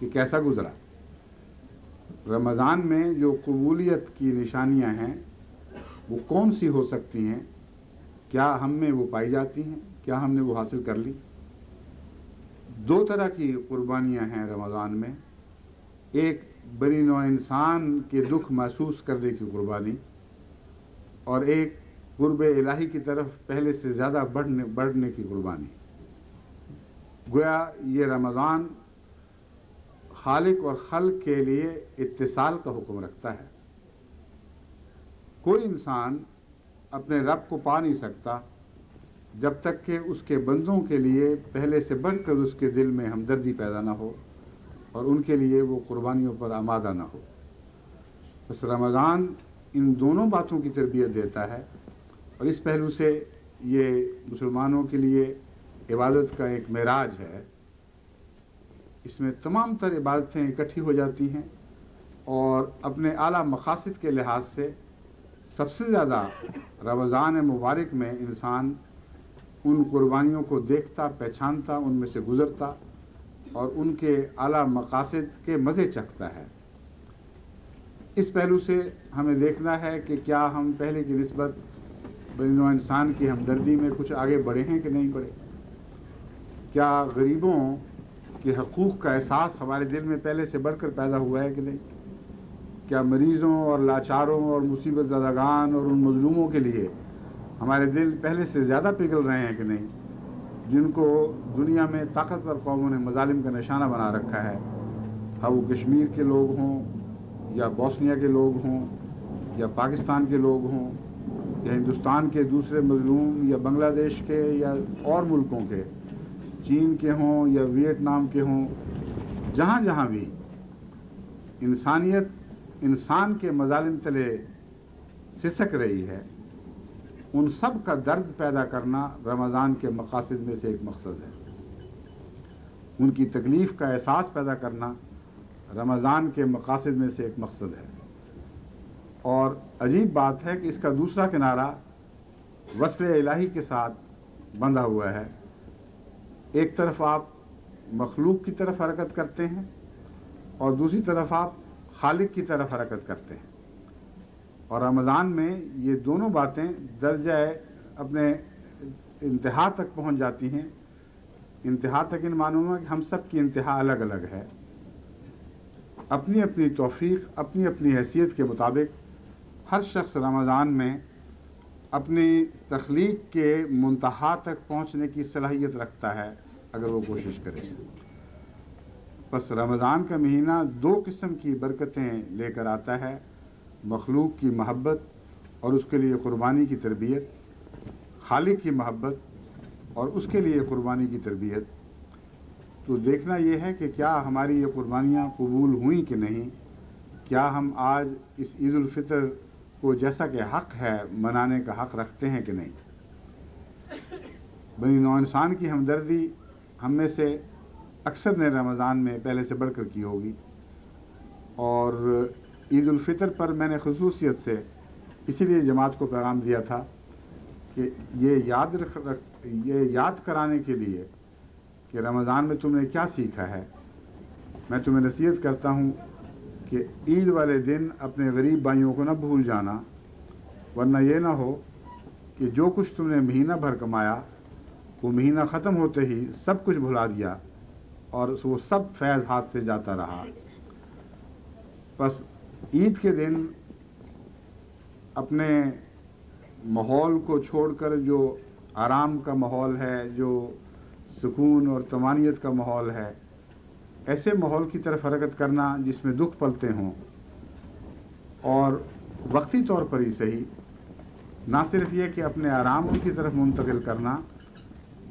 کہ کیسا گزرا۔ رمضان میں جو قبولیت کی نشانیاں ہیں وہ کون سی ہو سکتی ہیں؟ کیا ہم میں وہ پائی جاتی ہیں؟ کیا ہم نے وہ حاصل کر لی؟ دو طرح کی قربانیاں ہیں رمضان میں، ایک بنی نوع انسان کے دکھ محسوس کرنے کی قربانی، اور ایک قرب الہی کی طرف پہلے سے زیادہ بڑھنے کی قربانی۔ گویا یہ رمضان خالق اور خلق کے لیے اتصال کا حکم رکھتا ہے۔ کوئی انسان اپنے رب کو پا نہیں سکتا جب تک کہ اس کے بندوں کے لیے پہلے سے بڑھ کر اس کے دل میں ہمدردی پیدا نہ ہو اور ان کے لیے وہ قربانیوں پر آمادہ نہ ہو۔ بس رمضان ان دونوں باتوں کی تربیت دیتا ہے، اور اس پہلو سے یہ مسلمانوں کے لیے عبادت کا ایک معراج ہے۔ اس میں تمام تر عبادتیں اکٹھی ہو جاتی ہیں، اور اپنے اعلیٰ مقاصد کے لحاظ سے سب سے زیادہ رمضان مبارک میں انسان ان قربانیوں کو دیکھتا، پہچانتا، ان میں سے گزرتا اور ان کے اعلیٰ مقاصد کے مزے چکھتا ہے۔ اس پہلو سے ہمیں دیکھنا ہے کہ کیا ہم پہلے کی نسبت بنی نوع انسان کی ہمدردی میں کچھ آگے بڑھے ہیں کہ نہیں بڑھے؟ کیا غریبوں کے حقوق کا احساس ہمارے دل میں پہلے سے بڑھ کر پیدا ہوا ہے کہ نہیں؟ کیا مریضوں اور لاچاروں اور مصیبت زدگان اور ان مظلوموں کے لیے ہمارے دل پہلے سے زیادہ پگھل رہے ہیں کہ نہیں، جن کو دنیا میں طاقتور قوموں نے مظالم کا نشانہ بنا رکھا ہے، ہاں وہ کشمیر کے لوگ ہوں یا بوسنیا کے لوگ ہوں یا پاکستان کے لوگ ہوں یا ہندوستان کے دوسرے مظلوم یا بنگلہ دیش کے یا اور ملکوں کے، چین کے ہوں یا ویتنام کے ہوں، جہاں جہاں بھی انسانیت انسان کے مظالم تلے سسک رہی ہے، ان سب کا درد پیدا کرنا رمضان کے مقاصد میں سے ایک مقصد ہے۔ ان کی تکلیف کا احساس پیدا کرنا رمضان کے مقاصد میں سے ایک مقصد ہے۔ اور عجیب بات ہے کہ اس کا دوسرا کنارہ وصل الہی کے ساتھ بندھا ہوا ہے۔ ایک طرف آپ مخلوق کی طرف حرکت کرتے ہیں اور دوسری طرف آپ خالق کی طرف حرکت کرتے ہیں، اور رمضان میں یہ دونوں باتیں درجہ اپنے انتہا تک پہنچ جاتی ہیں۔ انتہا تک ان معنوں میں کہ ہم سب کی انتہا الگ الگ ہے، اپنی اپنی توفیق، اپنی اپنی حیثیت کے مطابق ہر شخص رمضان میں اپنی تخلیق کے منتہا تک پہنچنے کی صلاحیت رکھتا ہے اگر وہ کوشش کرے۔ بس رمضان کا مہینہ دو قسم کی برکتیں لے کر آتا ہے، مخلوق کی محبت اور اس کے لیے قربانی کی تربیت، خالق کی محبت اور اس کے لیے قربانی کی تربیت۔ تو دیکھنا یہ ہے کہ کیا ہماری یہ قربانیاں قبول ہوئیں کہ نہیں، کیا ہم آج اس عید الفطر کو جیسا کہ حق ہے منانے کا حق رکھتے ہیں کہ نہیں۔ بنی نوع انسان کی ہمدردی ہم میں سے اکثر نے رمضان میں پہلے سے بڑھ کر کی ہوگی، اور عید الفطر پر میں نے خصوصیت سے اسی لیے جماعت کو پیغام دیا تھا کہ یہ یاد کرانے کے لیے کہ رمضان میں تم نے کیا سیکھا ہے، میں تمہیں نصیحت کرتا ہوں کہ عید والے دن اپنے غریب بھائیوں کو نہ بھول جانا، ورنہ یہ نہ ہو کہ جو کچھ تم نے مہینہ بھر کمایا وہ مہینہ ختم ہوتے ہی سب کچھ بھلا دیا اور وہ سب فیض ہاتھ سے جاتا رہا۔ بس عید کے دن اپنے ماحول کو چھوڑ کر جو آرام کا ماحول ہے، جو سکون اور طمانینت کا ماحول ہے، ایسے ماحول کی طرف حرکت کرنا جس میں دکھ پلتے ہوں، اور وقتی طور پر ہی صحیح، نہ صرف یہ کہ اپنے آرام ان کی طرف منتقل کرنا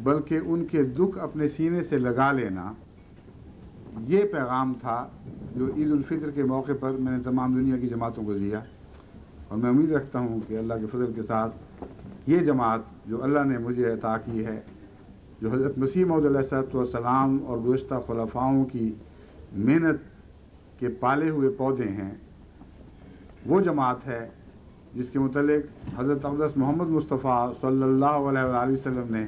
بلکہ ان کے دکھ اپنے سینے سے لگا لینا، یہ پیغام تھا جو عید الفطر کے موقع پر میں نے تمام دنیا کی جماعتوں کو دیا، اور میں امید رکھتا ہوں کہ اللہ کے فضل کے ساتھ یہ جماعت جو اللہ نے مجھے عطا کی ہے، جو حضرت مسیح موعود علیہ السلام اور گزشتہ خلفاؤں کی محنت کے پالے ہوئے پودے ہیں، وہ جماعت ہے جس کے متعلق حضرت اقدس محمد مصطفیٰ صلی اللہ علیہ وآلہ وسلم نے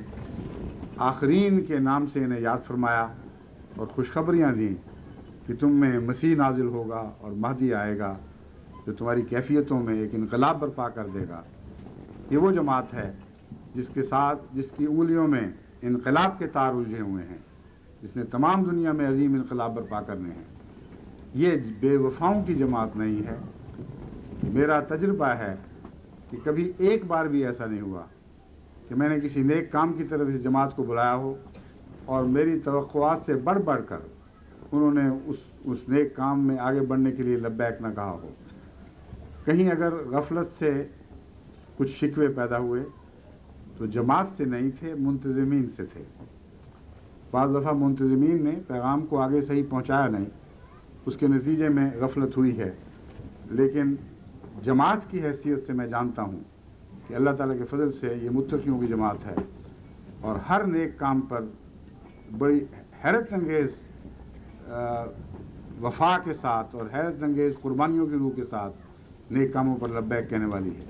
آخرین کے نام سے انہیں یاد فرمایا اور خوشخبریاں دیں کہ تم میں مسیح نازل ہوگا اور مہدی آئے گا جو تمہاری کیفیتوں میں ایک انقلاب برپا کر دے گا۔ یہ وہ جماعت ہے جس کی انگلیوں میں انقلاب کے تار الجھے ہوئے ہیں، جس نے تمام دنیا میں عظیم انقلاب برپا کرنے ہیں۔ یہ بے وفاؤں کی جماعت نہیں ہے۔ میرا تجربہ ہے کہ کبھی ایک بار بھی ایسا نہیں ہوا کہ میں نے کسی نیک کام کی طرف اس جماعت کو بلایا ہو اور میری توقعات سے بڑھ کر انہوں نے اس نیک کام میں آگے بڑھنے کے لیے لبیک نہ کہا ہو۔ کہیں اگر غفلت سے کچھ شکوے پیدا ہوئے تو جماعت سے نہیں تھے، منتظمین سے تھے۔ بعض دفعہ منتظمین نے پیغام کو آگے صحیح پہنچایا نہیں، اس کے نتیجے میں غفلت ہوئی ہے، لیکن جماعت کی حیثیت سے میں جانتا ہوں کہ اللہ تعالیٰ کے فضل سے یہ متقیوں کی جماعت ہے، اور ہر نیک کام پر بڑی حیرت انگیز وفا کے ساتھ اور حیرت انگیز قربانیوں کی روح کے ساتھ نیک کاموں پر لبیک کہنے والی ہے۔